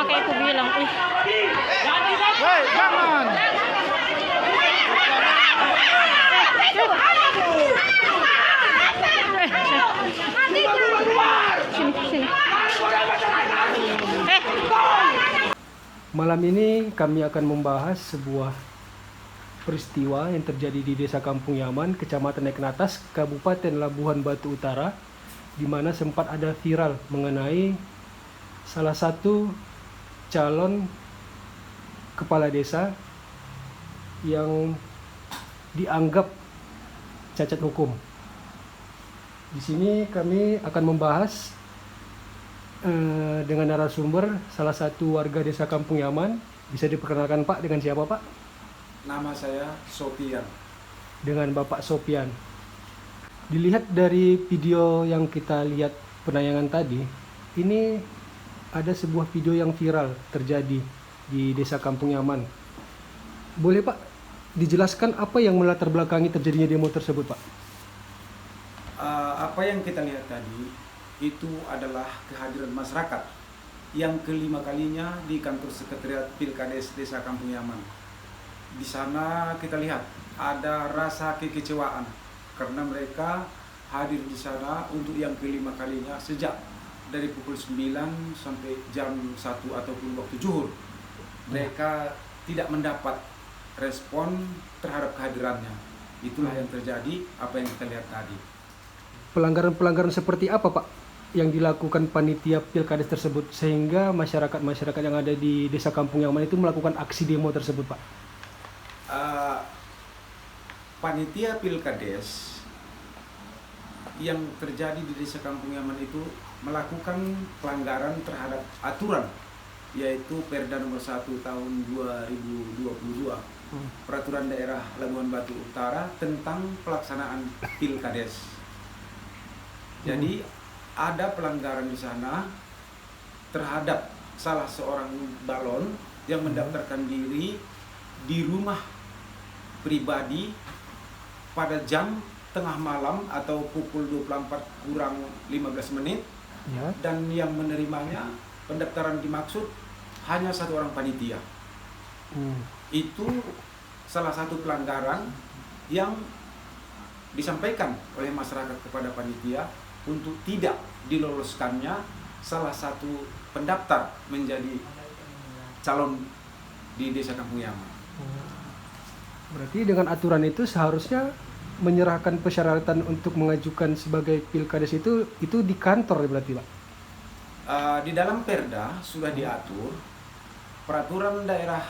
makanya aku bilang, ih. Hei, jangan. Sini, sini. Malam ini kami akan membahas sebuah peristiwa yang terjadi di Desa Kampung Yaman, Kecamatan Naik Natas, Kabupaten Labuhan Batu Utara, di mana sempat ada viral mengenai salah satu calon kepala desa yang dianggap cacat hukum. Di sini kami akan membahas dengan narasumber salah satu warga Desa Kampung Yaman. Bisa diperkenalkan Pak, dengan siapa Pak? Nama saya Sopian. Dengan Bapak Sopian. Dilihat dari video yang kita lihat penayangan tadi, ini ada sebuah video yang viral terjadi di Desa Kampung Yaman. Boleh Pak dijelaskan apa yang melatar belakangi terjadinya demo tersebut Pak? Apa yang kita lihat tadi itu adalah kehadiran masyarakat yang kelima kalinya di kantor sekretariat Pilkades Desa Kampung Yaman. Di sana kita lihat ada rasa kekecewaan karena mereka hadir di sana untuk yang kelima kalinya sejak dari pukul 9 sampai jam 1 ataupun waktu zuhur. Mereka tidak mendapat respon terhadap kehadirannya. Itulah yang terjadi, apa yang kita lihat tadi. Pelanggaran-pelanggaran seperti apa Pak yang dilakukan panitia Pilkades tersebut sehingga masyarakat yang ada di Desa Kampung Yaman itu melakukan aksi demo tersebut Pak? Panitia Pilkades yang terjadi di Desa Kampung Yaman itu melakukan pelanggaran terhadap aturan, yaitu Perda nomor 1 tahun 2022, Peraturan Daerah Labuhan Batu Utara tentang pelaksanaan Pilkades. Jadi ada pelanggaran di sana terhadap salah seorang balon yang mendaftarkan diri di rumah pribadi pada jam tengah malam atau pukul 24 kurang 15 menit Ya. dan yang menerimanya pendaftaran dimaksud hanya satu orang panitia. Itu salah satu pelanggaran yang disampaikan oleh masyarakat kepada panitia untuk tidak diloloskannya salah satu pendaftar menjadi calon di Desa Kampung Yaman. Berarti dengan aturan itu seharusnya menyerahkan persyaratan untuk mengajukan sebagai Pilkades itu di kantor ya berarti Pak? Di dalam Perda sudah diatur Peraturan Daerah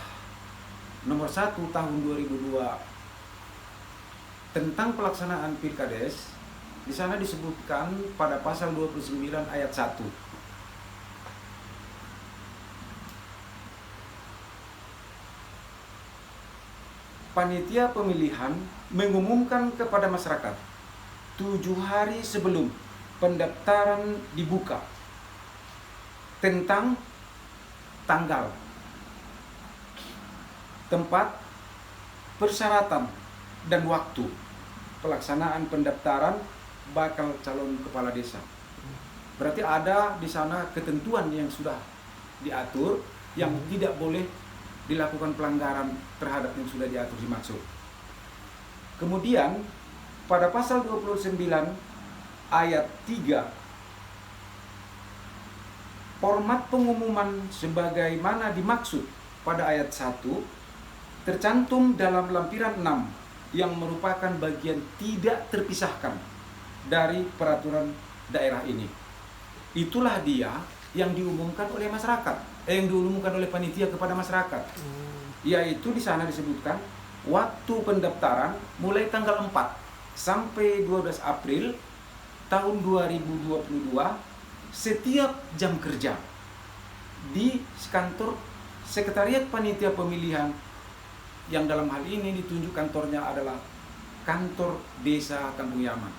nomor 1 tahun 2002 tentang pelaksanaan Pilkades. Di sana disebutkan pada pasal 29 ayat 1. Panitia pemilihan mengumumkan kepada masyarakat 7 hari sebelum pendaftaran dibuka tentang tanggal, tempat, persyaratan, dan waktu pelaksanaan pendaftaran bakal calon kepala desa. Berarti ada di sana ketentuan yang sudah diatur yang tidak boleh dilakukan pelanggaran terhadap yang sudah diatur dimaksud. Kemudian pada pasal 29 ayat 3, format pengumuman sebagaimana dimaksud pada ayat 1 tercantum dalam lampiran 6 yang merupakan bagian tidak terpisahkan dari peraturan daerah ini. Itulah dia yang diumumkan oleh masyarakat, yang diumumkan oleh panitia kepada masyarakat. Yaitu di sana disebutkan waktu pendaftaran mulai tanggal 4 sampai 12 April tahun 2022 setiap jam kerja di kantor sekretariat panitia pemilihan, yang dalam hal ini ditunjuk kantornya adalah kantor Desa Kampung Yaman.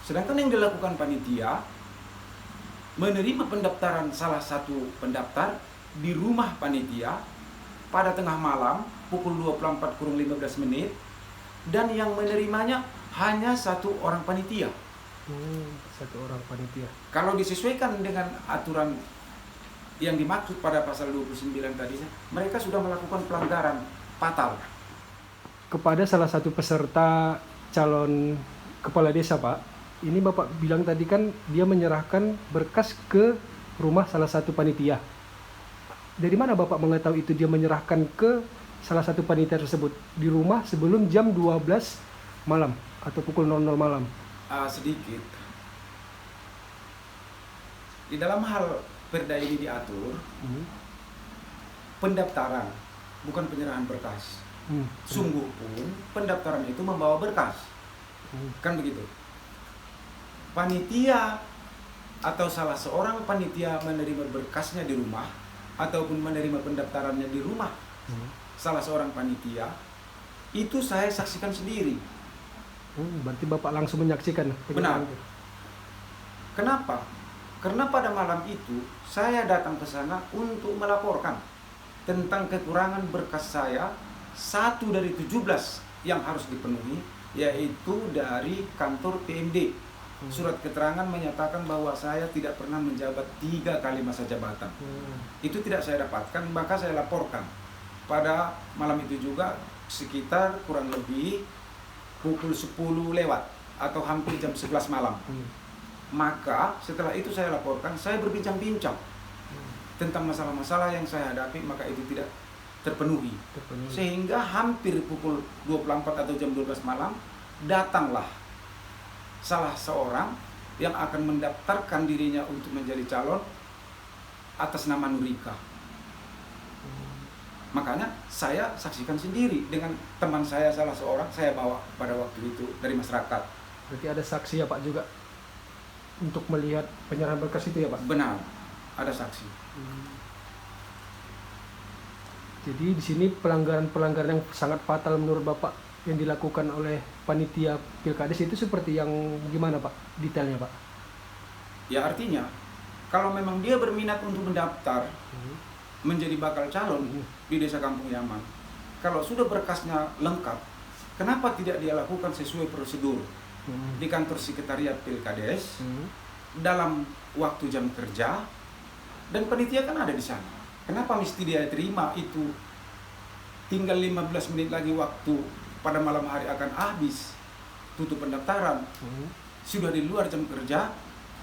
Sedangkan yang dilakukan panitia menerima pendaftaran salah satu pendaftar di rumah panitia pada tengah malam pukul 24:15 menit, dan yang menerimanya hanya satu orang panitia. Satu orang panitia. Kalau disesuaikan dengan aturan yang dimaksud pada pasal 29 tadi, mereka sudah melakukan pelanggaran fatal. Kepada salah satu peserta calon kepala desa, Pak, ini Bapak bilang tadi kan dia menyerahkan berkas ke rumah salah satu panitia. Dari mana Bapak mengetahui itu dia menyerahkan ke salah satu panitia tersebut di rumah sebelum jam 12 malam atau pukul 00 malam? Sedikit. Di dalam hal perda ini diatur pendaftaran, bukan penyerahan berkas. Sungguh pun pendaftaran itu membawa berkas. Kan begitu. Panitia atau salah seorang panitia menerima berkasnya di rumah ataupun menerima pendaftarannya di rumah salah seorang panitia, itu saya saksikan sendiri. Berarti Bapak langsung menyaksikan Benar. itu. Kenapa? Karena pada malam itu saya datang ke sana untuk melaporkan tentang kekurangan berkas saya, satu dari 17 yang harus dipenuhi, yaitu dari kantor PMD. Surat keterangan menyatakan bahwa saya tidak pernah menjabat 3 kali masa jabatan. Itu tidak saya dapatkan, maka saya laporkan. Pada malam itu juga sekitar kurang lebih pukul 10 lewat atau hampir jam 11 malam. Maka setelah itu saya laporkan, saya berbincang-bincang tentang masalah-masalah yang saya hadapi, maka itu tidak terpenuhi. Sehingga hampir pukul 24 atau jam 12 malam datanglah salah seorang yang akan mendaftarkan dirinya untuk menjadi calon atas nama Nurika. Makanya saya saksikan sendiri dengan teman saya, salah seorang saya bawa pada waktu itu dari masyarakat. Berarti ada saksi ya Pak juga untuk melihat penyerahan berkas itu ya Pak? Benar, ada saksi. Jadi di sini pelanggaran-pelanggaran yang sangat fatal menurut Bapak yang dilakukan oleh panitia Pilkades itu seperti yang gimana Pak? Detailnya Pak? Ya artinya, kalau memang dia berminat untuk mendaftar menjadi bakal calon di Desa Kampung Yaman, kalau sudah berkasnya lengkap, kenapa tidak dia lakukan sesuai prosedur di kantor sekretariat Pilkades dalam waktu jam kerja, dan panitia kan ada di sana. Kenapa mesti dia terima itu tinggal 15 menit lagi waktu pada malam hari akan habis tutup pendaftaran, sudah di luar jam kerja,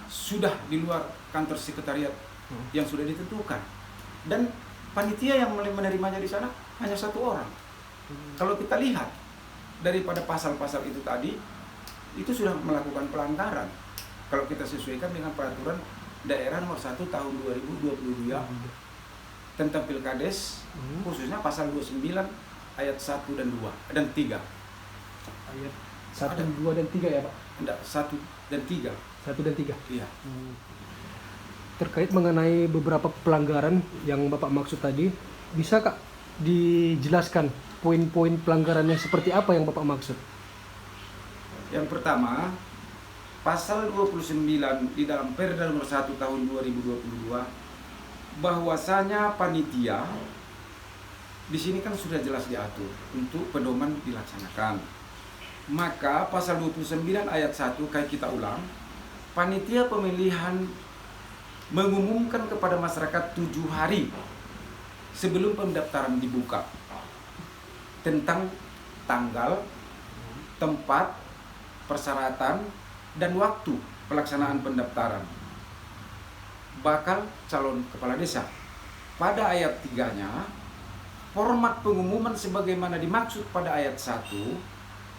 sudah di luar kantor sekretariat yang sudah ditentukan, dan panitia yang menerimanya di sana hanya 1 orang. Kalau kita lihat daripada pasal-pasal itu tadi, itu sudah melakukan pelanggaran. Kalau kita sesuaikan dengan peraturan daerah nomor 1 tahun 2022 tentang Pilkades, khususnya pasal 29 ayat 1 dan 2 dan 3. Ayat 1, 2 dan 3 ya Pak? Enggak, 1 dan 3. 1 dan 3. Iya. Terkait mengenai beberapa pelanggaran yang Bapak maksud tadi, bisa Kak dijelaskan poin-poin pelanggarannya seperti apa yang Bapak maksud? Yang pertama, pasal 29 di dalam Perda nomor 1 tahun 2022, bahwasanya panitia di sini kan sudah jelas diatur untuk pedoman dilaksanakan. Maka pasal 29 ayat 1 kayak kita ulang, panitia pemilihan mengumumkan kepada masyarakat 7 hari sebelum pendaftaran dibuka tentang tanggal, tempat, persyaratan, dan waktu pelaksanaan pendaftaran bakal calon kepala desa. Pada ayat 3-nya, format pengumuman sebagaimana dimaksud pada ayat 1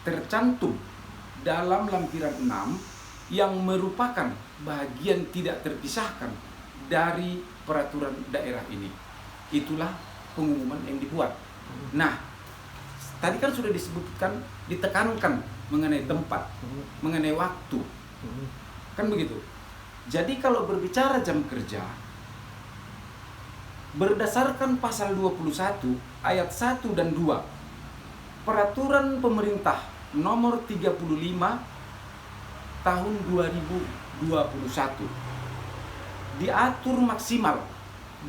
tercantum dalam lampiran 6 yang merupakan bagian tidak terpisahkan dari peraturan daerah ini. Itulah pengumuman yang dibuat. Nah, tadi kan sudah disebutkan, ditekankan mengenai tempat, mengenai waktu. Kan begitu. Jadi kalau berbicara jam kerja, berdasarkan pasal 21 ayat 1 dan 2 Peraturan Pemerintah nomor 35 tahun 2021 diatur maksimal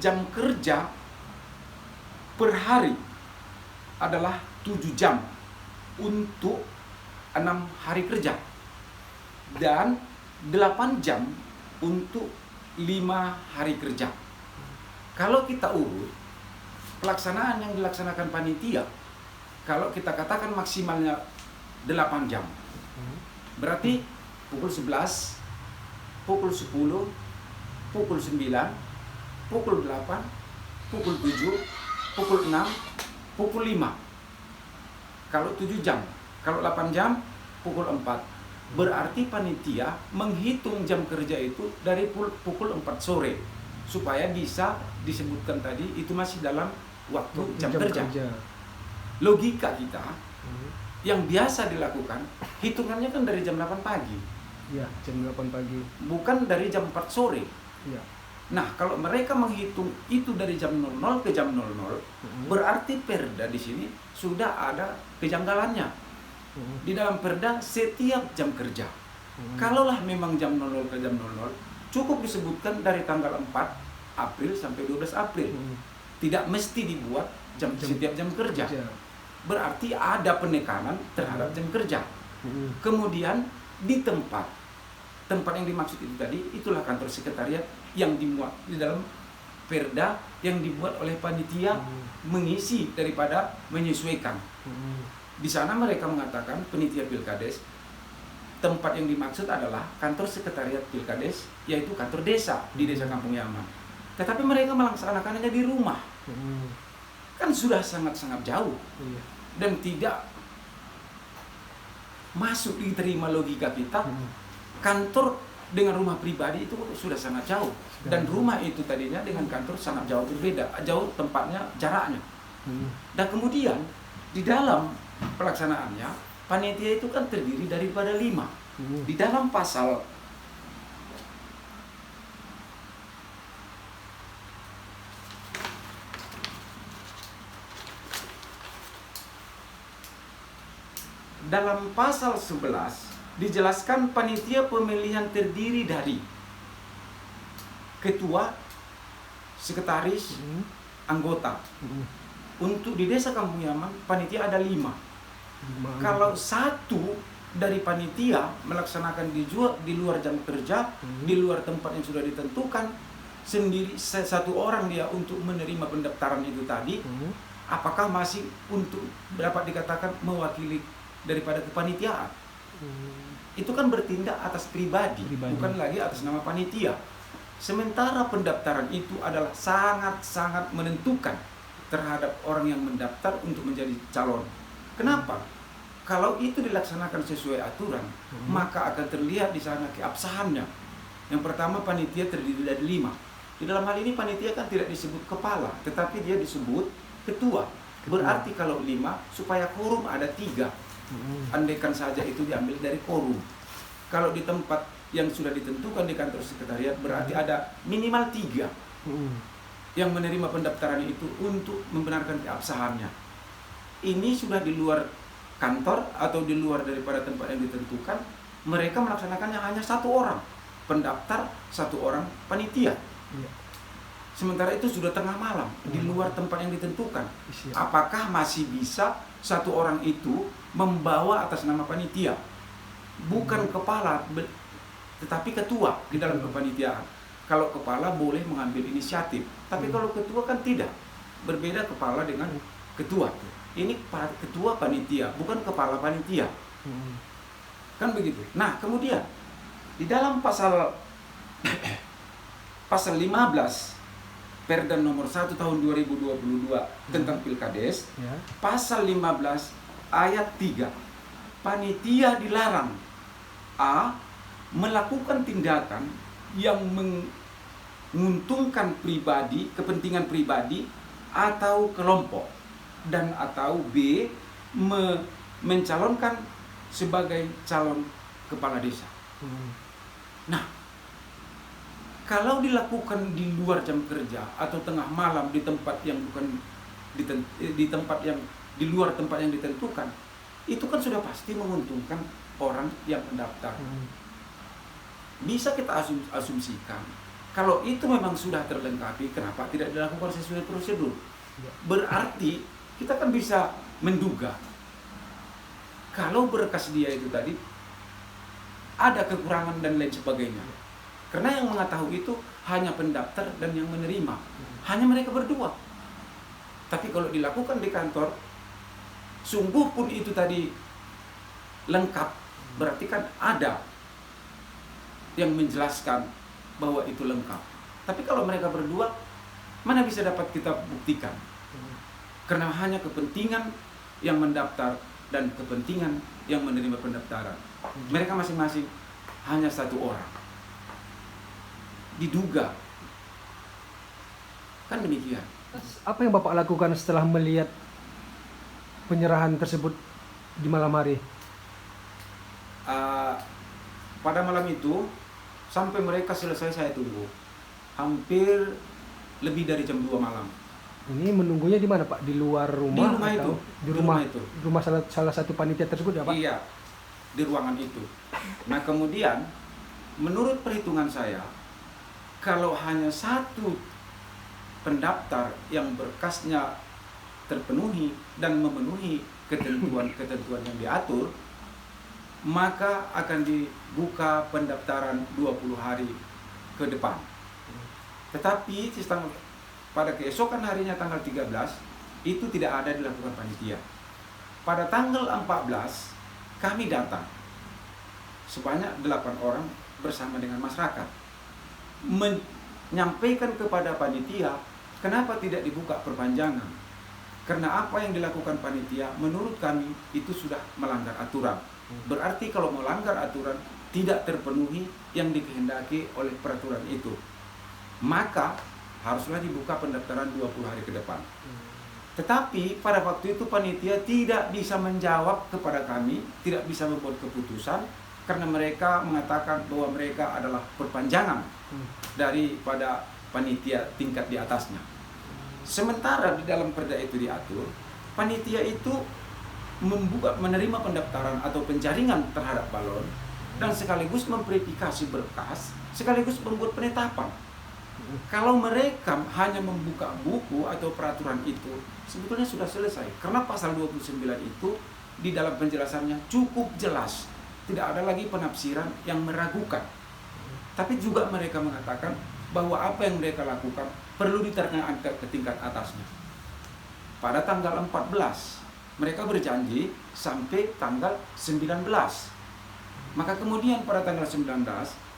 jam kerja per hari adalah 7 jam untuk 6 hari kerja dan 8 jam untuk 5 hari kerja. Kalau kita urut pelaksanaan yang dilaksanakan panitia, kalau kita katakan maksimalnya 8 jam, berarti pukul 11, pukul 10, pukul 9, pukul 8, pukul 7, pukul 6, pukul 5. Kalau 7 jam, kalau 8 jam, pukul 4. Berarti panitia menghitung jam kerja itu dari pukul 4 sore, supaya bisa disebutkan tadi itu masih dalam waktu jam kerja. Logika kita yang biasa dilakukan, hitungannya kan dari jam 8 pagi. Ya, jam 8 pagi. Bukan dari jam 4 sore. Ya. Nah, kalau mereka menghitung itu dari jam 00 ke jam 00, berarti perda di sini sudah ada kejanggalannya. Di dalam perda setiap jam kerja. Kalaulah memang jam 00 ke jam 00, cukup disebutkan dari tanggal 4 April sampai 12 April. Tidak mesti dibuat setiap jam kerja. Berarti ada penekanan terhadap jam kerja. Kemudian di tempat yang dimaksud itu tadi, itulah kantor sekretariat yang dimuat di dalam perda yang dibuat oleh panitia, mengisi daripada menyesuaikan. Di sana mereka mengatakan panitia Pilkades, tempat yang dimaksud adalah kantor sekretariat Pilkades, yaitu kantor desa di Desa Kampung Yaman. Tetapi mereka melaksanakannya di rumah. Kan sudah sangat-sangat jauh. Dan tidak masuk diterima logika kita. Kantor dengan rumah pribadi itu sudah sangat jauh. Dan rumah itu tadinya dengan kantor sangat jauh berbeda. Jauh tempatnya, jaraknya. Dan kemudian di dalam pelaksanaannya, panitia itu kan terdiri daripada 5. Di dalam pasal dalam pasal 11 dijelaskan panitia pemilihan terdiri dari ketua, sekretaris, anggota. Untuk di Desa Kampung Yaman, panitia ada 5. Kalau satu dari panitia melaksanakan di luar jam kerja, di luar tempat yang sudah ditentukan, sendiri satu orang dia untuk menerima pendaftaran itu tadi, apakah masih untuk dapat dikatakan mewakili daripada kepanitiaan? Itu kan bertindak atas pribadi, bukan lagi atas nama panitia. Sementara pendaftaran itu adalah sangat-sangat menentukan terhadap orang yang mendaftar untuk menjadi calon. Kenapa? Kalau itu dilaksanakan sesuai aturan, maka akan terlihat di sana keabsahannya. Yang pertama, panitia terdiri dari 5. Di dalam hal ini panitia kan tidak disebut kepala, tetapi dia disebut ketua. Berarti kalau 5, supaya quorum ada 3. Andaikan saja itu diambil dari quorum. Kalau di tempat yang sudah ditentukan di kantor sekretariat, berarti ada minimal 3 yang menerima pendaftaran itu untuk membenarkan keabsahannya. Ini sudah di luar kantor atau di luar daripada tempat yang ditentukan, mereka melaksanakannya hanya 1 orang pendaftar, 1 orang panitia. Sementara itu sudah tengah malam di luar tempat yang ditentukan. Apakah masih bisa 1 orang itu membawa atas nama panitia? Bukan kepala, tetapi ketua di dalam kepanitiaan. Kalau kepala boleh mengambil inisiatif, tapi kalau ketua kan tidak. Berbeda kepala dengan ketua. Ini ketua panitia, bukan kepala panitia. Kan begitu. Nah, kemudian di dalam pasal 15 Perda nomor 1 tahun 2022 tentang Pilkades, pasal 15 ayat 3, panitia dilarang A. melakukan tindakan yang menguntungkan pribadi, kepentingan pribadi atau kelompok, dan atau B. mencalonkan sebagai calon kepala desa. Nah, kalau dilakukan di luar jam kerja atau tengah malam di tempat yang bukan di tempat yang di luar tempat yang ditentukan, itu kan sudah pasti menguntungkan orang yang mendaftar. Bisa kita asumsikan kalau itu memang sudah terlengkapi, kenapa tidak dilakukan sesuai prosedur? Berarti kita kan bisa menduga kalau berkas dia itu tadi ada kekurangan dan lain sebagainya. Karena yang mengetahui itu hanya pendaftar dan yang menerima. Hanya mereka berdua. Tapi kalau dilakukan di kantor, sungguh pun itu tadi lengkap, berarti kan ada yang menjelaskan bahwa itu lengkap. Tapi kalau mereka berdua, mana bisa dapat kita buktikan? Karena hanya kepentingan yang mendaftar dan kepentingan yang menerima pendaftaran. Mereka masing-masing hanya satu orang. Diduga. Kan demikian. Apa yang Bapak lakukan setelah melihat penyerahan tersebut di malam hari? Pada malam itu, sampai mereka selesai saya tunggu. Hampir lebih dari jam 2 malam. Ini menunggunya di mana Pak? Di luar rumah? Di rumah atau itu. Di rumah itu. Rumah salah satu panitia tersebut ya Pak? Iya, di ruangan itu. Nah kemudian, menurut perhitungan saya, kalau hanya satu pendaftar yang berkasnya terpenuhi dan memenuhi ketentuan-ketentuan yang diatur, maka akan dibuka pendaftaran 20 hari ke depan. Tetapi pada keesokan harinya tanggal 13 itu tidak ada dilakukan panitia. Pada tanggal 14 kami datang sebanyak 8 orang bersama dengan masyarakat menyampaikan kepada panitia kenapa tidak dibuka perpanjangan. Karena apa yang dilakukan panitia menurut kami itu sudah melanggar aturan. Berarti kalau melanggar aturan tidak terpenuhi yang dikehendaki oleh peraturan itu, maka haruslah dibuka pendaftaran 20 hari ke depan. Tetapi pada waktu itu panitia tidak bisa menjawab kepada kami, tidak bisa membuat keputusan karena mereka mengatakan bahwa mereka adalah perpanjangan daripada panitia tingkat di atasnya. Sementara di dalam perda itu diatur, panitia itu menerima pendaftaran atau penjaringan terhadap balon dan sekaligus memverifikasi berkas, sekaligus membuat penetapan. Kalau mereka hanya membuka buku atau peraturan itu, sebetulnya sudah selesai. Karena pasal 29 itu di dalam penjelasannya cukup jelas. Tidak ada lagi penafsiran yang meragukan. Tapi juga mereka mengatakan bahwa apa yang mereka lakukan perlu ditanyakan ke tingkat atasnya. Pada tanggal 14, mereka berjanji sampai tanggal 19. Maka kemudian pada tanggal 19,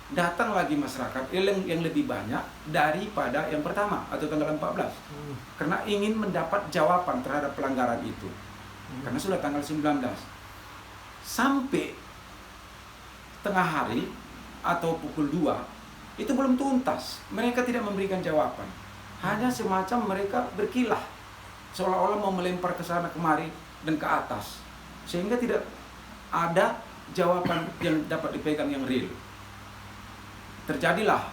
datang lagi masyarakat yang lebih banyak daripada yang pertama atau tanggal 14 karena ingin mendapat jawaban terhadap pelanggaran itu karena sudah tanggal 19 sampai tengah hari atau pukul 2 itu belum tuntas, mereka tidak memberikan jawaban, hanya semacam mereka berkilah seolah-olah mau melempar ke sana kemari dan ke atas sehingga tidak ada jawaban yang dapat dipegang yang real. Terjadilah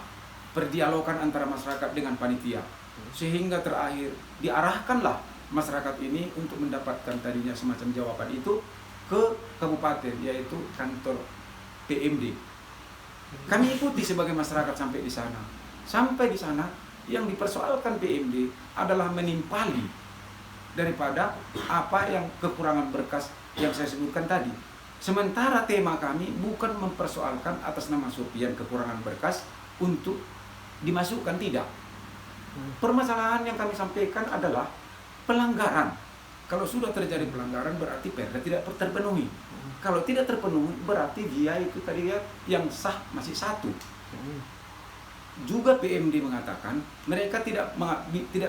perdialogan antara masyarakat dengan panitia sehingga terakhir diarahkanlah masyarakat ini untuk mendapatkan tadinya semacam jawaban itu ke kabupaten, yaitu kantor PMD. Kami ikuti sebagai masyarakat sampai di sana. Sampai di sana yang dipersoalkan PMD adalah menimpali daripada apa yang kekurangan berkas yang saya sebutkan tadi. Sementara tema kami bukan mempersoalkan atas nama Sofian kekurangan berkas untuk dimasukkan, tidak. Permasalahan yang kami sampaikan adalah pelanggaran. Kalau sudah terjadi pelanggaran berarti perda tidak terpenuhi. Kalau tidak terpenuhi berarti dia itu tadi yang sah masih satu. Juga PMD mengatakan mereka tidak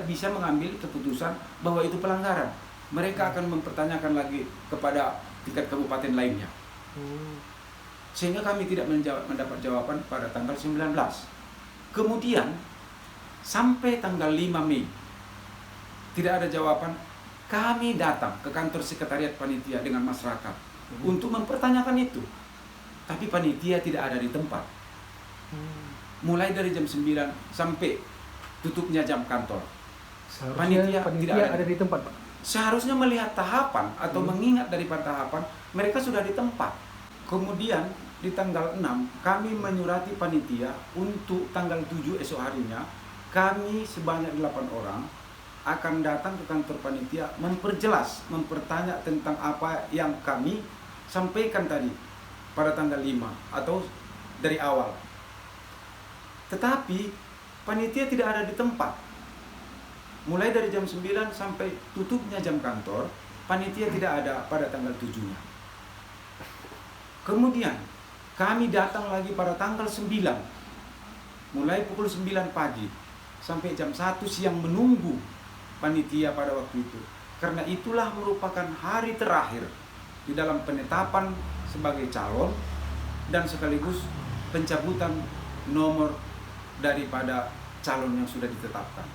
bisa mengambil keputusan bahwa itu pelanggaran. Mereka akan mempertanyakan lagi kepada tingkat kabupaten lainnya. Sehingga kami tidak mendapat jawaban pada tanggal 19. Kemudian sampai tanggal 5 Mei tidak ada jawaban. Kami datang ke kantor sekretariat panitia dengan masyarakat untuk mempertanyakan itu. Tapi panitia tidak ada di tempat. Mulai dari jam 9 sampai tutupnya jam kantor. Panitia tidak ada di tempat, Pak. Seharusnya melihat tahapan atau mengingat daripada tahapan, mereka sudah di tempat. Kemudian di tanggal 6 kami menyurati panitia untuk tanggal 7 esok harinya kami sebanyak 8 orang akan datang ke kantor panitia memperjelas, mempertanya tentang apa yang kami sampaikan tadi pada tanggal 5 atau dari awal. Tetapi panitia tidak ada di tempat. Mulai dari jam 9 sampai tutupnya jam kantor, panitia tidak ada pada tanggal 7-nya. Kemudian kami datang lagi pada tanggal 9, mulai pukul 9 pagi sampai jam 1 siang menunggu panitia pada waktu itu. Karena itulah merupakan hari terakhir di dalam penetapan sebagai calon dan sekaligus pencabutan nomor daripada calon yang sudah ditetapkan.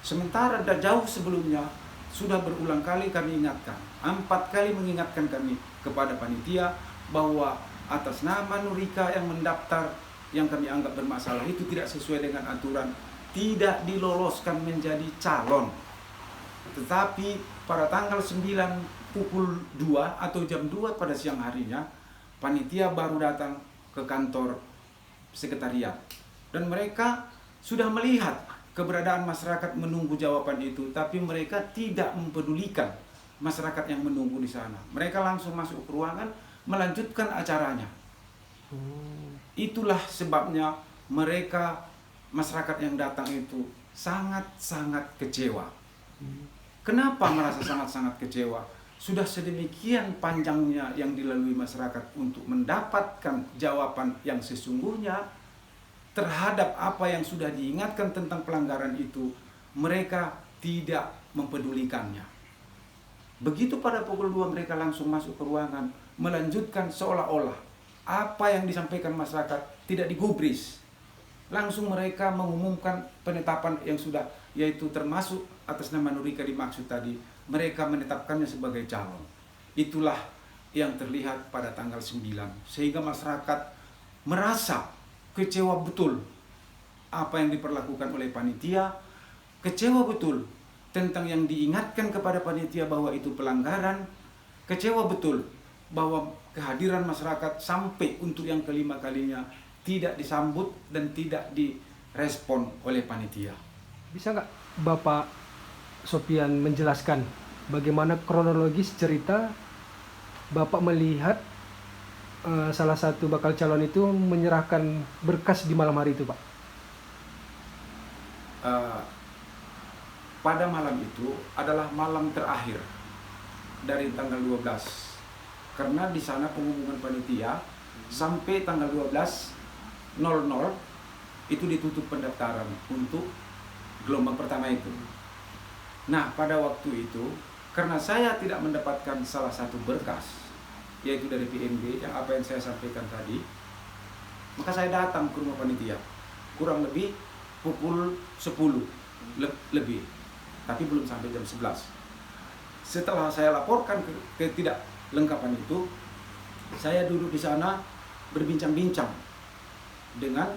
Sementara jauh sebelumnya sudah berulang kali kami ingatkan, 4 kali mengingatkan kami kepada panitia bahwa atas nama Nurika yang mendaftar yang kami anggap bermasalah itu tidak sesuai dengan aturan, tidak diloloskan menjadi calon. Tetapi pada tanggal 9 pukul 2 atau jam 2 pada siang harinya, panitia baru datang ke kantor sekretariat. Dan mereka sudah melihat keberadaan masyarakat menunggu jawaban itu, tapi mereka tidak mempedulikan masyarakat yang menunggu di sana. Mereka langsung masuk ke ruangan, melanjutkan acaranya. Itulah sebabnya mereka, masyarakat yang datang itu sangat-sangat kecewa. Kenapa merasa sangat-sangat kecewa? Sudah sedemikian panjangnya yang dilalui masyarakat untuk mendapatkan jawaban yang sesungguhnya terhadap apa yang sudah diingatkan tentang pelanggaran itu, mereka tidak mempedulikannya. Begitu pada pukul 2 mereka langsung masuk ke ruangan, melanjutkan seolah-olah apa yang disampaikan masyarakat tidak digubris. Langsung mereka mengumumkan penetapan yang sudah, yaitu termasuk atas nama Nurika dimaksud tadi, mereka menetapkannya sebagai calon. Itulah yang terlihat pada tanggal 9, sehingga masyarakat merasa kecewa betul apa yang diperlakukan oleh panitia, kecewa betul tentang yang diingatkan kepada panitia bahwa itu pelanggaran, kecewa betul bahwa kehadiran masyarakat sampai untuk yang kelima kalinya tidak disambut dan tidak direspon oleh panitia. Bisa nggak Bapak Sopian menjelaskan bagaimana kronologis cerita Bapak melihat salah satu bakal calon itu menyerahkan berkas di malam hari itu, Pak? Pada malam itu adalah malam terakhir dari tanggal 12. Karena di sana pengumuman panitia sampai tanggal 12.00 itu ditutup pendaftaran untuk gelombang pertama itu. Nah, pada waktu itu karena saya tidak mendapatkan salah satu berkas, yaitu dari PMB yang apa yang saya sampaikan tadi, maka saya datang ke rumah panitia kurang lebih pukul 10 lebih, tapi belum sampai jam 11. Setelah saya laporkan ke tidak lengkapan itu, saya duduk di sana berbincang-bincang dengan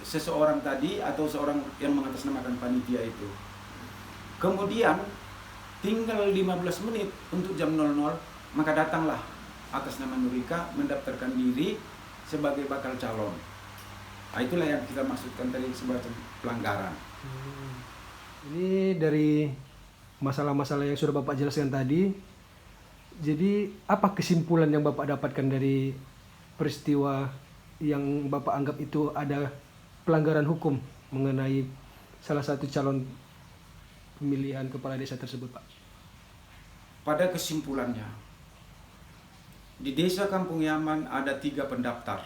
seseorang tadi atau seorang yang mengatasnamakan panitia itu. Kemudian tinggal 15 menit untuk jam 00, maka datanglah atas nama Nurika mendaftarkan diri sebagai bakal calon. Nah, itulah yang kita maksudkan tadi sebagai pelanggaran. Ini dari masalah-masalah yang sudah Bapak jelaskan tadi. Jadi apa kesimpulan yang Bapak dapatkan dari peristiwa yang Bapak anggap itu ada pelanggaran hukum mengenai salah satu calon pemilihan kepala desa tersebut, Pak? Pada kesimpulannya, di desa Kampung Yaman ada 3 pendaftar.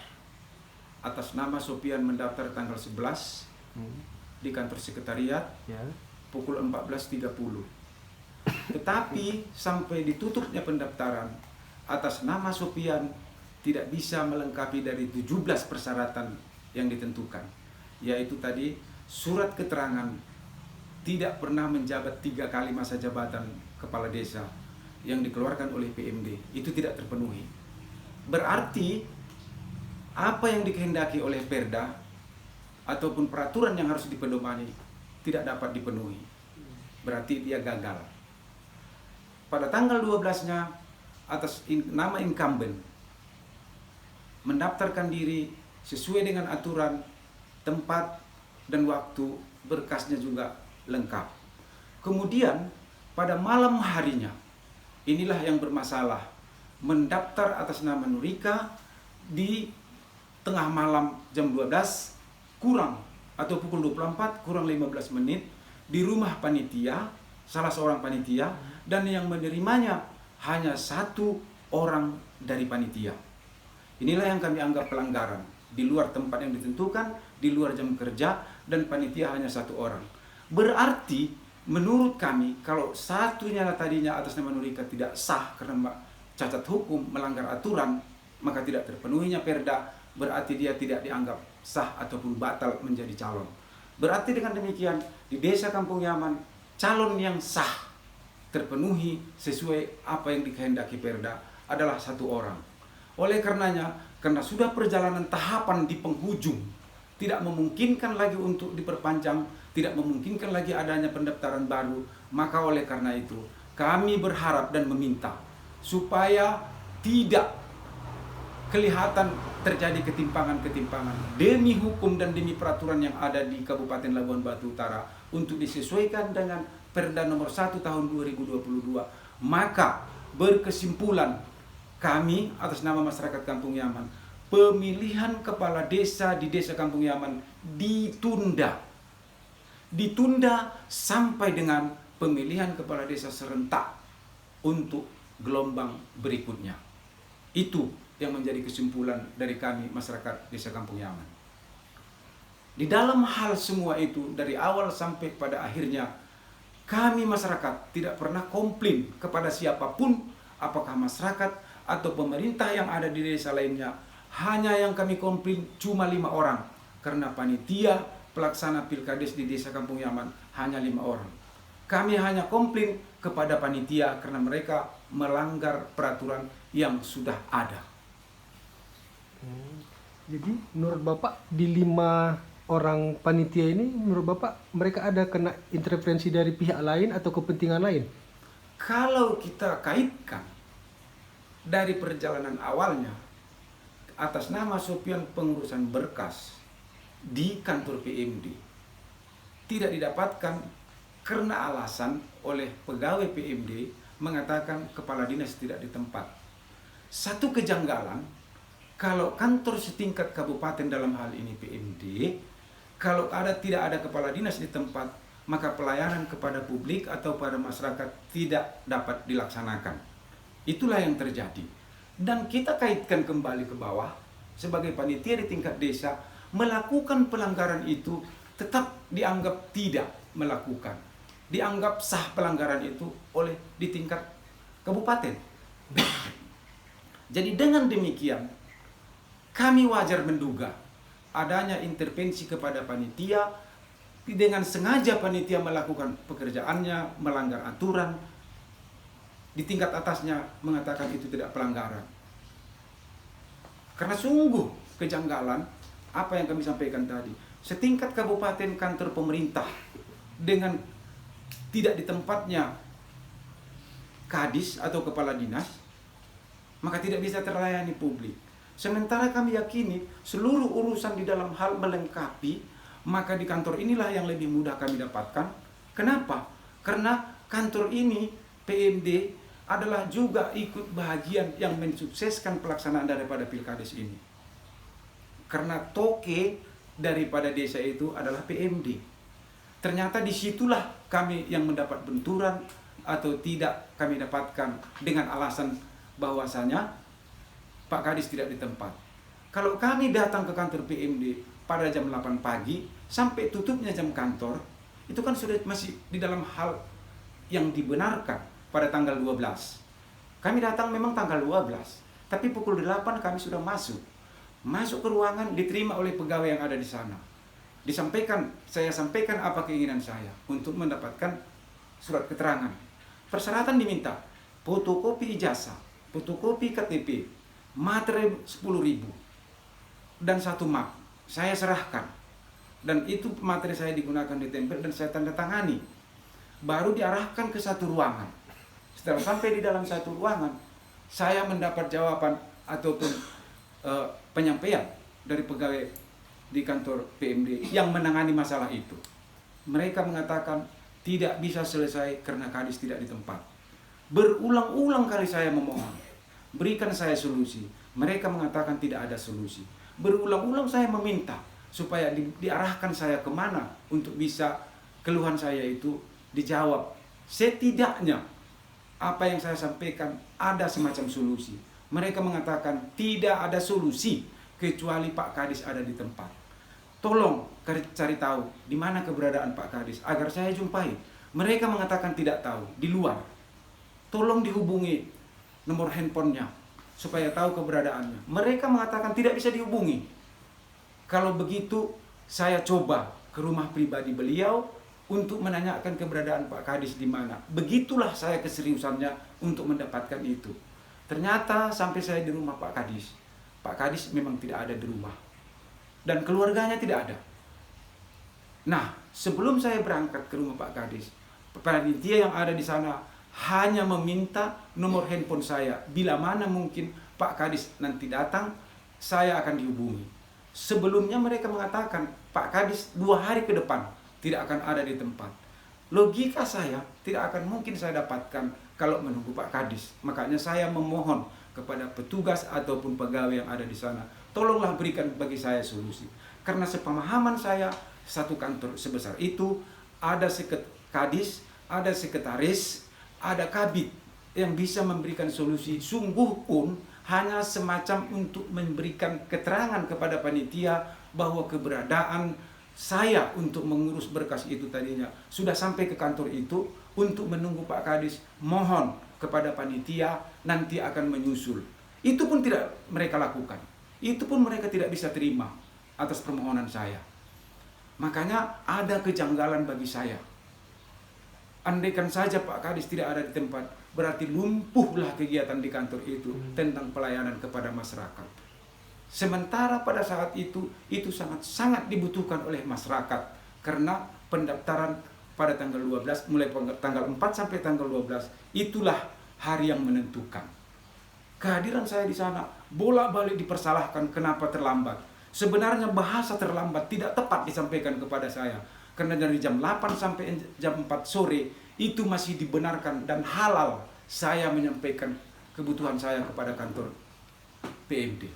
Atas nama Sopian mendaftar tanggal 11 di kantor sekretariat pukul 14.30. Tetapi sampai ditutupnya pendaftaran, atas nama Sopian tidak bisa melengkapi dari 17 persyaratan yang ditentukan, yaitu tadi surat keterangan tidak pernah menjabat 3 kali masa jabatan kepala desa yang dikeluarkan oleh PMD, itu tidak terpenuhi. Berarti apa yang dikehendaki oleh Perda ataupun peraturan yang harus dipedomani tidak dapat dipenuhi. Berarti dia gagal. Pada tanggal 12-nya atas nama incumbent mendaftarkan diri sesuai dengan aturan, tempat dan waktu, berkasnya juga lengkap. Kemudian pada malam harinya, inilah yang bermasalah, mendaftar atas nama Nurika di tengah malam jam 12 kurang atau pukul 24 kurang 15 menit di rumah panitia, salah seorang panitia, dan yang menerimanya hanya satu orang dari panitia. Inilah yang kami anggap pelanggaran. Di luar tempat yang ditentukan, di luar jam kerja, dan panitia hanya satu orang. Berarti menurut kami, kalau satunya tadinya atas nama Nurika tidak sah karena cacat hukum, melanggar aturan, maka tidak terpenuhinya perda, berarti dia tidak dianggap sah ataupun batal menjadi calon. Berarti dengan demikian, di Desa Kampung Yaman, calon yang sah terpenuhi sesuai apa yang dikehendaki perda adalah satu orang. Oleh karenanya, karena sudah perjalanan tahapan di penghujung, tidak memungkinkan lagi untuk diperpanjang, tidak memungkinkan lagi adanya pendaftaran baru, maka oleh karena itu kami berharap dan meminta supaya tidak kelihatan terjadi ketimpangan-ketimpangan demi hukum dan demi peraturan yang ada di Kabupaten Labuan Batu Utara untuk disesuaikan dengan Perda nomor 1 tahun 2022. Maka berkesimpulan kami atas nama masyarakat Kampung Yaman, pemilihan kepala desa di Desa Kampung Yaman ditunda sampai dengan pemilihan kepala desa serentak untuk gelombang berikutnya. Itu yang menjadi kesimpulan dari kami masyarakat Desa Kampung Yaman. Di dalam hal semua itu, dari awal sampai pada akhirnya, kami masyarakat tidak pernah komplain kepada siapapun, apakah masyarakat atau pemerintah yang ada di desa lainnya. Hanya yang kami komplain cuma 5 orang, karena panitia pelaksana Pilkades di Desa Kampung Yaman hanya 5 orang. Kami hanya komplain kepada panitia karena mereka melanggar peraturan yang sudah ada. Jadi menurut Bapak di 5 orang panitia ini, menurut Bapak mereka ada kena intervensi dari pihak lain atau kepentingan lain? Kalau kita kaitkan dari perjalanan awalnya atas nama Sopian pengurusan berkas di kantor PMD tidak didapatkan karena alasan oleh pegawai PMD mengatakan kepala dinas tidak di tempat. Satu kejanggalan, kalau kantor setingkat kabupaten dalam hal ini PMD, kalau tidak ada kepala dinas di tempat, maka pelayanan kepada publik atau pada masyarakat tidak dapat dilaksanakan. Itulah yang terjadi. Dan kita kaitkan kembali ke bawah, sebagai panitia di tingkat desa, melakukan pelanggaran itu tetap dianggap tidak melakukan. Dianggap sah pelanggaran itu oleh di tingkat kabupaten. Jadi dengan demikian, kami wajar menduga adanya intervensi kepada panitia, dengan sengaja panitia melakukan pekerjaannya, melanggar aturan, di tingkat atasnya mengatakan itu tidak pelanggaran. Karena sungguh kejanggalan apa yang kami sampaikan tadi. Setingkat kabupaten kantor pemerintah dengan tidak di tempatnya kadis atau kepala dinas, maka tidak bisa terlayani publik. Sementara kami yakini seluruh urusan di dalam hal melengkapi, maka di kantor inilah yang lebih mudah kami dapatkan. Kenapa? Karena kantor ini, PMD, adalah juga ikut bahagian yang mensukseskan pelaksanaan daripada Pilkades ini. Karena toke daripada desa itu adalah PMD. Ternyata disitulah kami yang mendapat benturan atau tidak kami dapatkan dengan alasan bahwasanya Pak Kadis tidak di tempat. Kalau kami datang ke kantor PMD pada jam 8 pagi sampai tutupnya jam kantor, itu kan sudah masih di dalam hal yang dibenarkan pada tanggal 12. Kami datang memang tanggal 12, tapi pukul 8 kami sudah masuk. Masuk ke ruangan, diterima oleh pegawai yang ada di sana. Saya sampaikan apa keinginan saya untuk mendapatkan surat keterangan. Persyaratan diminta, fotokopi ijazah, fotokopi KTP, materai 10.000 dan 1 map. Saya serahkan. Dan itu materi saya digunakan ditempel dan saya tanda tangani. Baru diarahkan ke satu ruangan. Setelah sampai di dalam satu ruangan, saya mendapat jawaban ataupun penyampaian dari pegawai di kantor PMD yang menangani masalah itu. Mereka mengatakan tidak bisa selesai karena kadis tidak di tempat. Berulang-ulang kali saya memohon, berikan saya solusi. Mereka mengatakan tidak ada solusi. Berulang-ulang saya meminta, supaya diarahkan saya kemana untuk bisa keluhan saya itu dijawab. Setidaknya apa yang saya sampaikan ada semacam solusi. Mereka mengatakan tidak ada solusi kecuali Pak Kadis ada di tempat. Tolong cari tahu di mana keberadaan Pak Kadis agar saya jumpai. Mereka mengatakan tidak tahu, di luar. Tolong dihubungi nomor handphonenya supaya tahu keberadaannya. Mereka mengatakan tidak bisa dihubungi. Kalau begitu saya coba ke rumah pribadi beliau untuk menanyakan keberadaan Pak Kadis di mana. Begitulah saya keseriusannya untuk mendapatkan itu. Ternyata sampai saya di rumah Pak Kadis, Pak Kadis memang tidak ada di rumah. Dan keluarganya tidak ada. Nah, sebelum saya berangkat ke rumah Pak Kadis, panitia yang ada di sana hanya meminta nomor handphone saya. Bila mana mungkin Pak Kadis nanti datang, saya akan dihubungi. Sebelumnya mereka mengatakan Pak Kadis 2 hari ke depan tidak akan ada di tempat. Logika saya tidak akan mungkin saya dapatkan kalau menunggu Pak Kadis. Makanya saya memohon kepada petugas ataupun pegawai yang ada di sana, tolonglah berikan bagi saya solusi. Karena sepemahaman saya, satu kantor sebesar itu ada Kadis, ada sekretaris, ada kabid yang bisa memberikan solusi. Sungguh pun hanya semacam untuk memberikan keterangan kepada panitia bahwa keberadaan saya untuk mengurus berkas itu tadinya sudah sampai ke kantor itu untuk menunggu Pak Kadis. Mohon kepada panitia nanti akan menyusul. Itu pun tidak mereka lakukan. Itu pun mereka tidak bisa terima atas permohonan saya. Makanya ada kejanggalan bagi saya. Andaikan saja Pak Kadis tidak ada di tempat, berarti lumpuhlah kegiatan di kantor itu tentang pelayanan kepada masyarakat. Sementara pada saat itu sangat-sangat dibutuhkan oleh masyarakat. Karena pendaftaran pada tanggal 12, mulai tanggal 4 sampai tanggal 12, itulah hari yang menentukan. Kehadiran saya di sana bolak-balik dipersalahkan kenapa terlambat. Sebenarnya bahasa terlambat tidak tepat disampaikan kepada saya. Karena dari jam 8 sampai jam 4 sore itu masih dibenarkan dan halal saya menyampaikan kebutuhan saya kepada kantor PMD.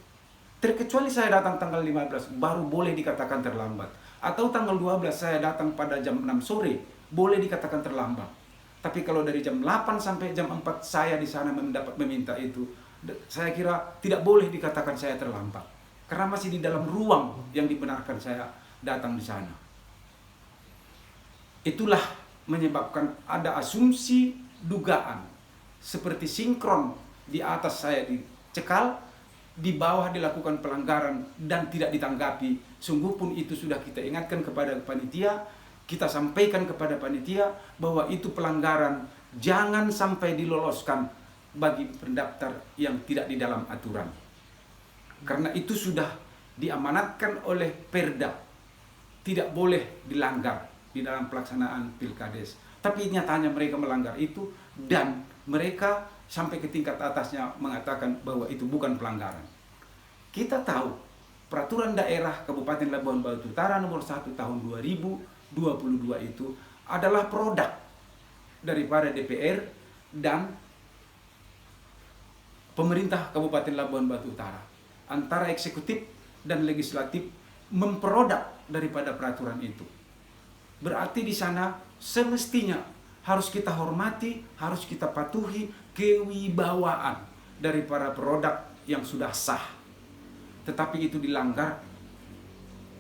Terkecuali saya datang tanggal 15 baru boleh dikatakan terlambat. Atau tanggal 12 saya datang pada jam 6 sore boleh dikatakan terlambat. Tapi kalau dari jam 8 sampai jam 4 saya di sana meminta itu, saya kira tidak boleh dikatakan saya terlambat. Karena masih di dalam ruang yang dibenarkan saya datang di sana. Itulah menyebabkan ada asumsi, dugaan, seperti sinkron di atas saya dicekal, di bawah dilakukan pelanggaran dan tidak ditanggapi. Sungguh pun itu sudah kita ingatkan kepada panitia, kita sampaikan kepada panitia bahwa itu pelanggaran, jangan sampai diloloskan bagi pendaftar yang tidak di dalam aturan. Karena itu sudah diamanatkan oleh Perda, tidak boleh dilanggar di dalam pelaksanaan Pilkades. Tapi nyatanya mereka melanggar itu dan mereka sampai ke tingkat atasnya mengatakan bahwa itu bukan pelanggaran. Kita tahu peraturan daerah Kabupaten Labuhan Batu Utara nomor 1 tahun 2022 itu adalah produk daripada DPR dan pemerintah Kabupaten Labuhan Batu Utara. Antara eksekutif dan legislatif memproduk daripada peraturan itu. Berarti di sana semestinya harus kita hormati, harus kita patuhi kewibawaan dari para produk yang sudah sah. Tetapi itu dilanggar,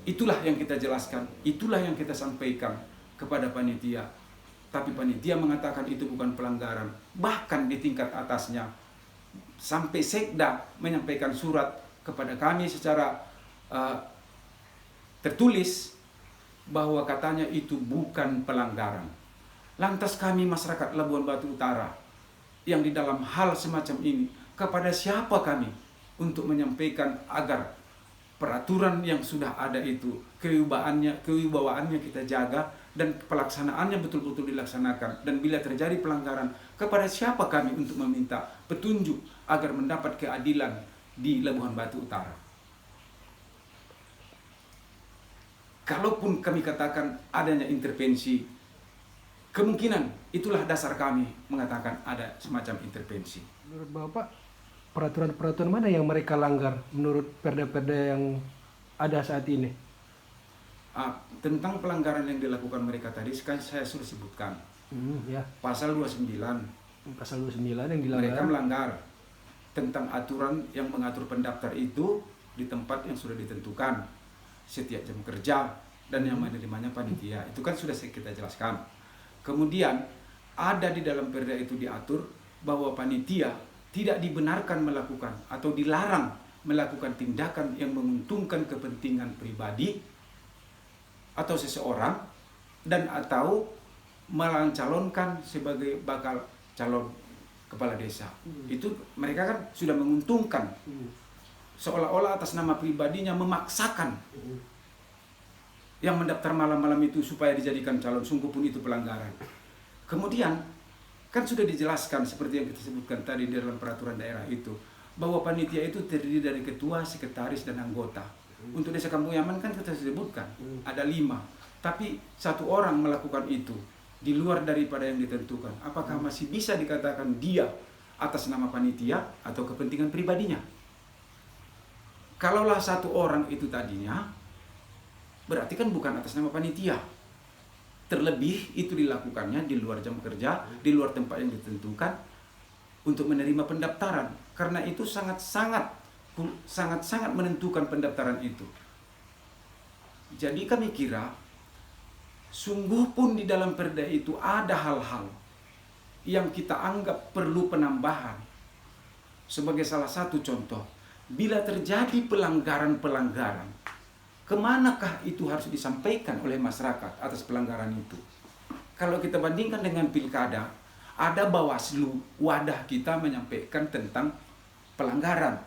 itulah yang kita jelaskan, itulah yang kita sampaikan kepada panitia. Tapi panitia mengatakan itu bukan pelanggaran. Bahkan di tingkat atasnya, sampai Sekda menyampaikan surat kepada kami secara tertulis bahwa katanya itu bukan pelanggaran. Lantas kami masyarakat Labuhan Batu Utara yang di dalam hal semacam ini, kepada siapa kami untuk menyampaikan agar peraturan yang sudah ada itu kewibawaannya kita jaga dan pelaksanaannya betul-betul dilaksanakan. Dan bila terjadi pelanggaran, kepada siapa kami untuk meminta petunjuk agar mendapat keadilan di Labuhan Batu Utara. Kalaupun kami katakan adanya intervensi, kemungkinan itulah dasar kami mengatakan ada semacam intervensi. Menurut Bapak, peraturan-peraturan mana yang mereka langgar menurut perda-perda yang ada saat ini? Tentang pelanggaran yang dilakukan mereka tadi, sekarang saya sudah sebutkan. Ya. Pasal 29, Pasal 29 yang mereka dilanggar. melanggar tentang aturan yang mengatur pendaftar itu di tempat yang sudah ditentukan setiap jam kerja dan yang menerimanya panitia. Itu kan sudah kita jelaskan. Kemudian ada di dalam perda itu diatur bahwa panitia tidak dibenarkan melakukan atau dilarang melakukan tindakan yang menguntungkan kepentingan pribadi atau seseorang dan atau mencalonkan sebagai bakal calon kepala desa. Itu mereka kan sudah menguntungkan, seolah-olah atas nama pribadinya memaksakan yang mendaftar malam-malam itu supaya dijadikan calon. Sungguh pun itu pelanggaran. Kemudian kan sudah dijelaskan seperti yang kita sebutkan tadi di dalam peraturan daerah itu, bahwa panitia itu terdiri dari ketua, sekretaris, dan anggota. Untuk desa Kampung Yaman kan kita sebutkan ada 5, tapi 1 orang melakukan itu di luar daripada yang ditentukan. Apakah masih bisa dikatakan dia atas nama panitia atau kepentingan pribadinya? Kalaulah 1 orang itu tadinya, berarti kan bukan atas nama panitia. Terlebih itu dilakukannya di luar jam kerja, di luar tempat yang ditentukan untuk menerima pendaftaran. Karena itu sangat-sangat menentukan pendaftaran itu. Jadi kami kira sungguh pun di dalam perda itu ada hal-hal yang kita anggap perlu penambahan. Sebagai salah satu contoh, bila terjadi pelanggaran-pelanggaran, kemanakah itu harus disampaikan oleh masyarakat atas pelanggaran itu? Kalau kita bandingkan dengan pilkada, ada Bawaslu, wadah kita menyampaikan tentang pelanggaran,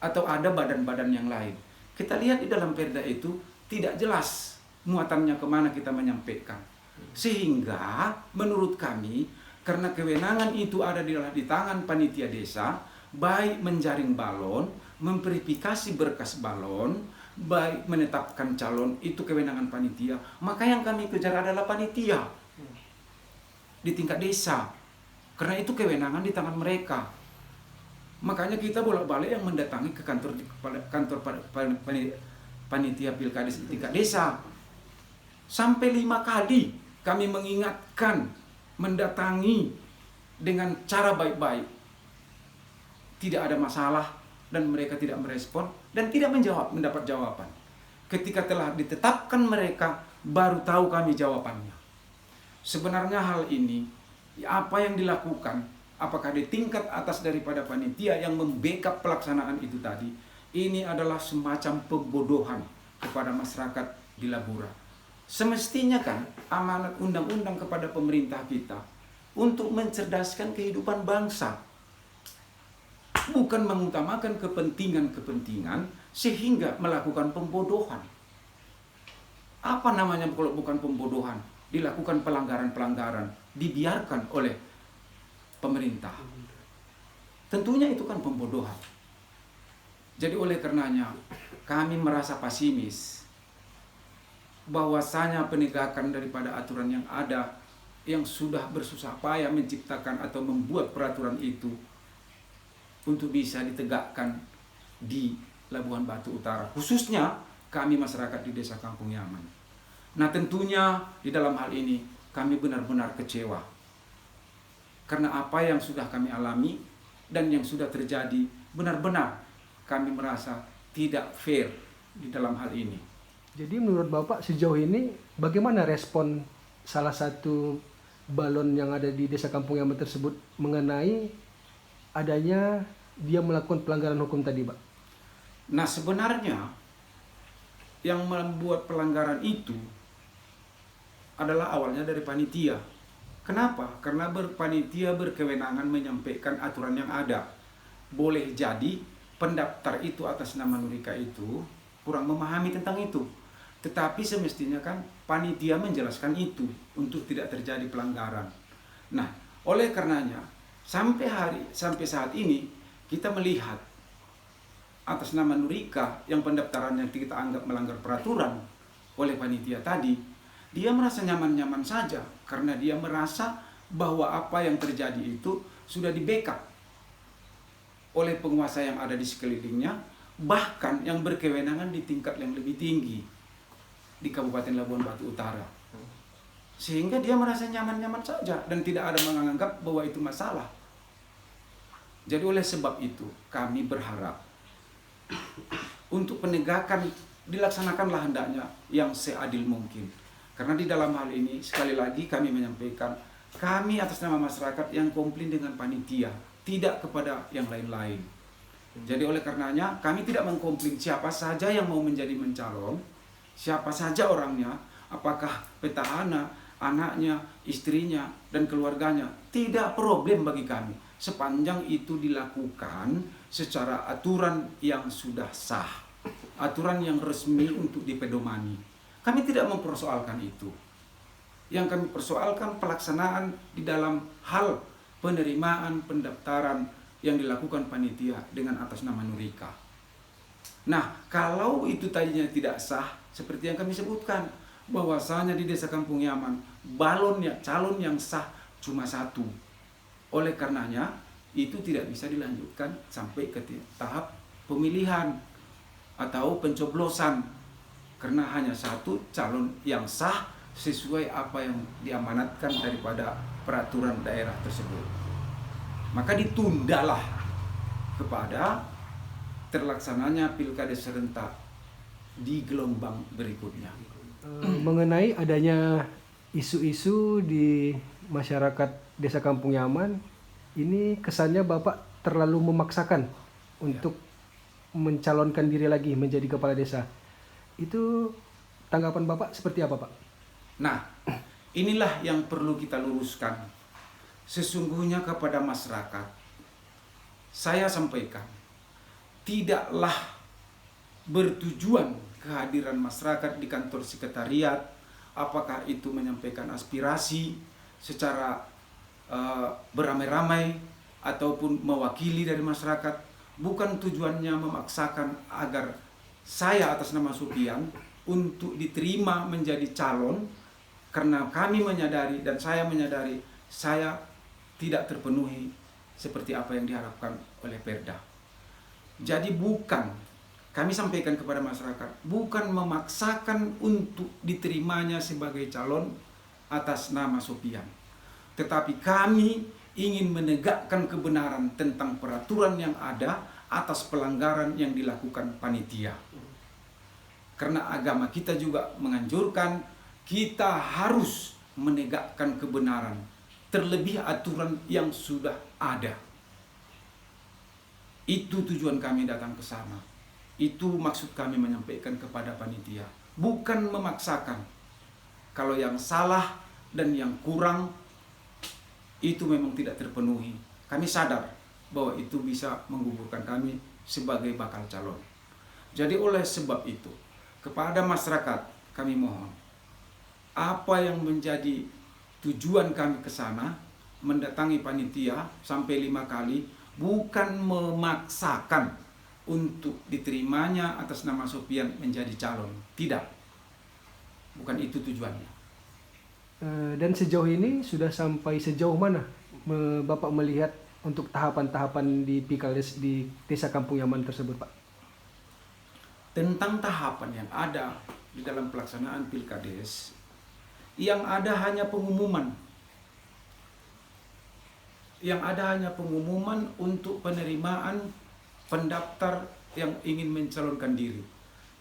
atau ada badan-badan yang lain. Kita lihat di dalam perda itu tidak jelas muatannya kemana kita menyampaikan. Sehingga menurut kami, karena kewenangan itu ada di tangan panitia desa, baik menjaring balon, memverifikasi berkas balon, baik menetapkan calon, itu kewenangan panitia. Maka yang kami kejar adalah panitia di tingkat desa, karena itu kewenangan di tangan mereka. Makanya kita bolak-balik yang mendatangi ke kantor panitia pilkada di tingkat desa. Sampai 5 kali kami mengingatkan, mendatangi dengan cara baik-baik. Tidak ada masalah dan mereka tidak merespon dan tidak mendapat jawaban. Ketika telah ditetapkan mereka, baru tahu kami jawabannya. Sebenarnya hal ini, apa yang dilakukan, apakah di tingkat atas daripada panitia yang membackup pelaksanaan itu tadi, ini adalah semacam pembodohan kepada masyarakat di Labura. Semestinya kan amanat undang-undang kepada pemerintah kita untuk mencerdaskan kehidupan bangsa, bukan mengutamakan kepentingan-kepentingan sehingga melakukan pembodohan. Apa namanya kalau bukan pembodohan? Dilakukan pelanggaran-pelanggaran, dibiarkan oleh pemerintah. Tentunya itu kan pembodohan. Jadi oleh karenanya kami merasa pesimis bahwasanya penegakan daripada aturan yang ada, yang sudah bersusah payah menciptakan atau membuat peraturan itu untuk bisa ditegakkan di Labuhan Batu Utara, khususnya kami masyarakat di Desa Kampung Yaman. Nah tentunya di dalam hal ini kami benar-benar kecewa, karena apa yang sudah kami alami dan yang sudah terjadi benar-benar kami merasa tidak fair di dalam hal ini. Jadi menurut Bapak sejauh ini bagaimana respon salah satu balon yang ada di Desa Kampung Yaman tersebut mengenai adanya dia melakukan pelanggaran hukum tadi, Pak? Nah sebenarnya yang membuat pelanggaran itu adalah awalnya dari panitia. Kenapa? Karena panitia berkewenangan menyampaikan aturan yang ada. Boleh jadi pendaftar itu atas nama Nurika itu kurang memahami tentang itu. Tetapi semestinya kan panitia menjelaskan itu untuk tidak terjadi pelanggaran. Nah, oleh karenanya sampai saat ini kita melihat atas nama Nurika yang pendaftarannya kita anggap melanggar peraturan oleh panitia tadi, dia merasa nyaman-nyaman saja karena dia merasa bahwa apa yang terjadi itu sudah di-backup oleh penguasa yang ada di sekelilingnya, bahkan yang berkewenangan di tingkat yang lebih tinggi. di Kabupaten Labuan Batu Utara. Sehingga dia merasa nyaman-nyaman saja dan tidak ada menganggap bahwa itu masalah. Jadi oleh sebab itu kami berharap untuk penegakan dilaksanakanlah hendaknya yang seadil mungkin. Karena di dalam hal ini sekali lagi kami menyampaikan kami atas nama masyarakat yang komplain dengan panitia, tidak kepada yang lain-lain. Jadi oleh karenanya kami tidak mengkomplain siapa saja yang mau menjadi mencalon, siapa saja orangnya, apakah petahana, anaknya, istrinya, dan keluarganya. Tidak problem bagi kami, sepanjang itu dilakukan secara aturan yang sudah sah, aturan yang resmi untuk dipedomani. Kami tidak mempersoalkan itu. Yang kami persoalkan pelaksanaan di dalam hal penerimaan pendaftaran yang dilakukan panitia dengan atas nama Nurika. Nah, kalau itu tadinya tidak sah, seperti yang kami sebutkan, bahwasanya di Desa Kampung Yaman calon yang sah cuma satu. Oleh karenanya itu tidak bisa dilanjutkan sampai ke tahap pemilihan atau pencoblosan, karena hanya satu calon yang sah sesuai apa yang diamanatkan daripada peraturan daerah tersebut. Maka ditundalah kepada terlaksananya pilkada serentak di gelombang berikutnya. Mengenai adanya isu-isu di masyarakat Desa Kampung Yaman, ini kesannya Bapak terlalu memaksakan untuk mencalonkan diri lagi menjadi kepala desa. Itu tanggapan Bapak seperti apa, Pak? Nah, inilah yang perlu kita luruskan. Sesungguhnya kepada masyarakat, saya sampaikan, tidaklah bertujuan kehadiran masyarakat di kantor sekretariat, apakah itu menyampaikan aspirasi secara beramai-ramai ataupun mewakili dari masyarakat, bukan tujuannya memaksakan agar saya atas nama Supian untuk diterima menjadi calon, karena kami menyadari dan saya menyadari saya tidak terpenuhi seperti apa yang diharapkan oleh Perda. Jadi kami sampaikan kepada masyarakat, bukan memaksakan untuk diterimanya sebagai calon atas nama Sopian. Tetapi kami ingin menegakkan kebenaran tentang peraturan yang ada atas pelanggaran yang dilakukan panitia. Karena agama kita juga menganjurkan kita harus menegakkan kebenaran, terlebih aturan yang sudah ada. Itu tujuan kami datang ke sana. Itu maksud kami menyampaikan kepada panitia. Bukan memaksakan. Kalau yang salah dan yang kurang itu memang tidak terpenuhi. Kami sadar bahwa itu bisa menggugurkan kami sebagai bakal calon. Jadi oleh sebab itu, kepada masyarakat kami mohon, apa yang menjadi tujuan kami ke sana, mendatangi panitia sampai 5 kali, bukan memaksakan untuk diterimanya atas nama Sopian menjadi calon. Tidak. Bukan itu tujuannya. Dan sejauh ini sudah sampai sejauh mana Bapak melihat untuk tahapan-tahapan di Pilkades di Desa Kampung Yaman tersebut, Pak? Tentang tahapan yang ada di dalam pelaksanaan Pilkades, yang ada hanya pengumuman. Yang ada hanya pengumuman untuk penerimaan pendaftar yang ingin mencalonkan diri.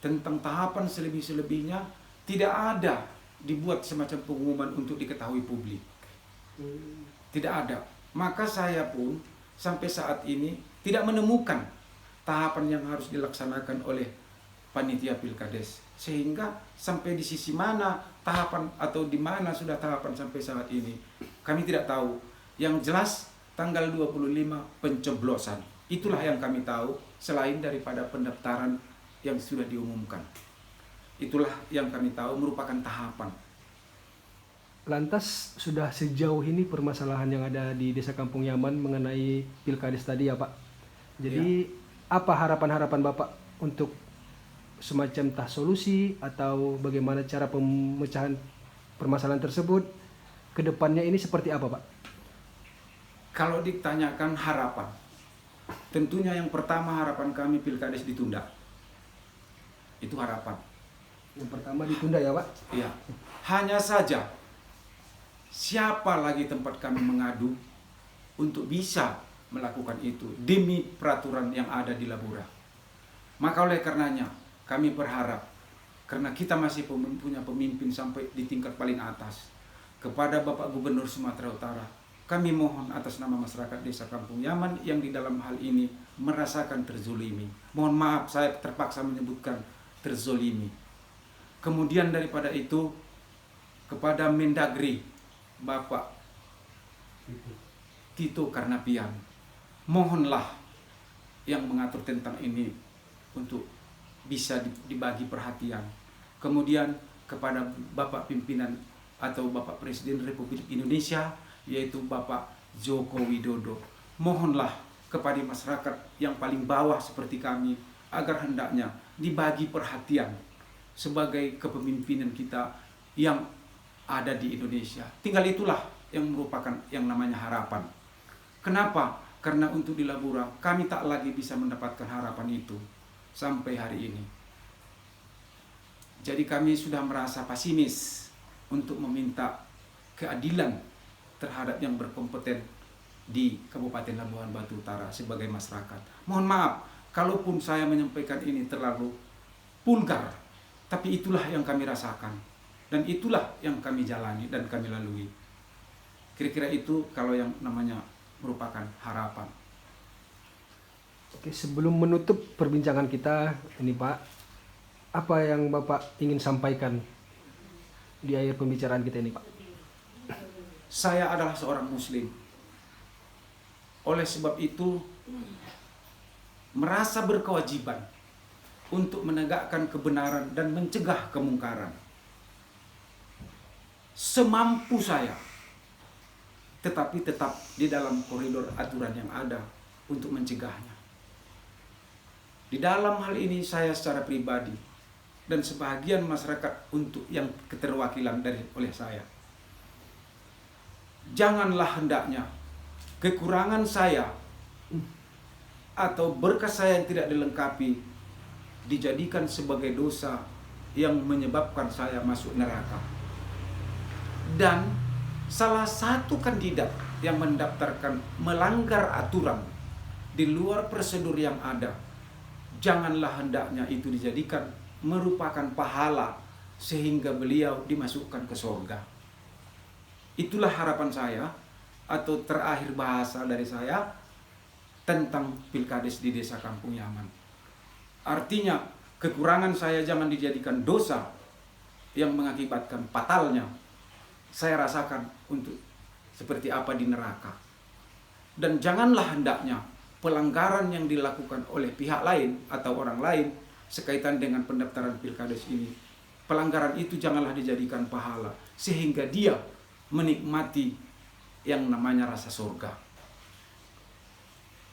Tentang tahapan selebih-selebihnya tidak ada dibuat semacam pengumuman untuk diketahui publik. Tidak ada. Maka saya pun sampai saat ini tidak menemukan tahapan yang harus dilaksanakan oleh panitia Pilkades. Sehingga sampai di sisi mana tahapan atau di mana sudah tahapan sampai saat ini, kami tidak tahu. Yang jelas tanggal 25 pencoblosan. Itulah yang kami tahu selain daripada pendaftaran yang sudah diumumkan. Itulah yang kami tahu merupakan tahapan. Lantas sudah sejauh ini permasalahan yang ada di Desa Kampung Yaman mengenai Pilkades tadi ya, Pak. Jadi apa harapan-harapan Bapak untuk semacam solusi atau bagaimana cara pemecahan permasalahan tersebut? Kedepannya ini seperti apa, Pak? Kalau ditanyakan harapan, tentunya yang pertama harapan kami Pilkades ditunda. Itu harapan. Yang pertama ditunda ya Pak. Ya, hanya saja siapa lagi tempat kami mengadu untuk bisa melakukan itu demi peraturan yang ada di Labura. Maka oleh karenanya kami berharap, karena kita masih punya pemimpin sampai di tingkat paling atas, kepada Bapak Gubernur Sumatera Utara, kami mohon atas nama masyarakat Desa Kampung Yaman yang di dalam hal ini merasakan terzolimi. Mohon maaf saya terpaksa menyebutkan terzolimi. Kemudian daripada itu kepada Mendagri Bapak Tito Karnavian, mohonlah yang mengatur tentang ini untuk bisa dibagi perhatian. Kemudian kepada Bapak Pimpinan atau Bapak Presiden Republik Indonesia, yaitu Bapak Joko Widodo, mohonlah kepada masyarakat yang paling bawah seperti kami agar hendaknya dibagi perhatian sebagai kepemimpinan kita yang ada di Indonesia. Tinggal itulah yang merupakan yang namanya harapan. Kenapa? Karena untuk di Labura kami tak lagi bisa mendapatkan harapan itu sampai hari ini. Jadi kami sudah merasa pesimis untuk meminta keadilan terhadap yang berkompeten di Kabupaten Labuhan Batu Utara sebagai masyarakat. Mohon maaf kalaupun saya menyampaikan ini terlalu vulgar, tapi itulah yang kami rasakan dan itulah yang kami jalani dan kami lalui. Kira-kira itu kalau yang namanya merupakan harapan. Oke, sebelum menutup perbincangan kita ini Pak, apa yang Bapak ingin sampaikan di akhir pembicaraan kita ini Pak? Saya adalah seorang Muslim. Oleh sebab itu merasa berkewajiban untuk menegakkan kebenaran dan mencegah kemungkaran semampu saya, tetapi tetap di dalam koridor aturan yang ada untuk mencegahnya. Di dalam hal ini saya secara pribadi dan sebahagian masyarakat untuk yang keterwakilan oleh saya, janganlah hendaknya kekurangan saya atau berkas saya yang tidak dilengkapi dijadikan sebagai dosa yang menyebabkan saya masuk neraka. Dan salah satu kandidat yang mendaftarkan melanggar aturan di luar prosedur yang ada, janganlah hendaknya itu dijadikan merupakan pahala sehingga beliau dimasukkan ke surga. Itulah harapan saya atau terakhir bahasa dari saya tentang Pilkades di Desa Kampung Yaman. Artinya kekurangan saya jangan dijadikan dosa yang mengakibatkan fatalnya saya rasakan untuk seperti apa di neraka. Dan janganlah hendaknya pelanggaran yang dilakukan oleh pihak lain atau orang lain sekaitan dengan pendaftaran Pilkades ini, pelanggaran itu janganlah dijadikan pahala sehingga dia menikmati yang namanya rasa surga.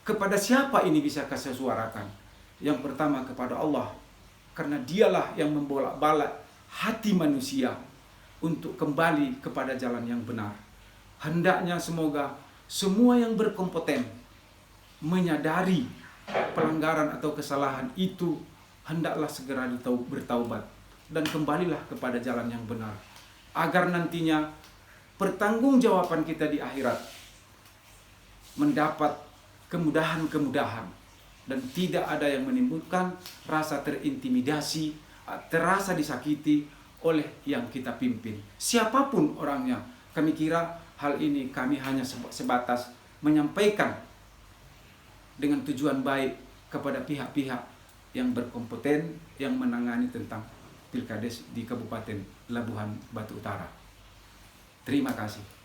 Kepada siapa ini bisa saya suarakan? Yang pertama kepada Allah, karena dialah yang membolak-balik hati manusia untuk kembali kepada jalan yang benar. Hendaknya semoga semua yang berkompeten menyadari pelanggaran atau kesalahan itu hendaklah segera bertaubat dan kembalilah kepada jalan yang benar, agar nantinya pertanggungjawaban kita di akhirat mendapat kemudahan-kemudahan dan tidak ada yang menimbulkan rasa terintimidasi, terasa disakiti oleh yang kita pimpin. Siapapun orangnya, kami kira hal ini kami hanya sebatas menyampaikan dengan tujuan baik kepada pihak-pihak yang berkompeten yang menangani tentang Pilkades di Kabupaten Labuhan Batu Utara. Terima kasih.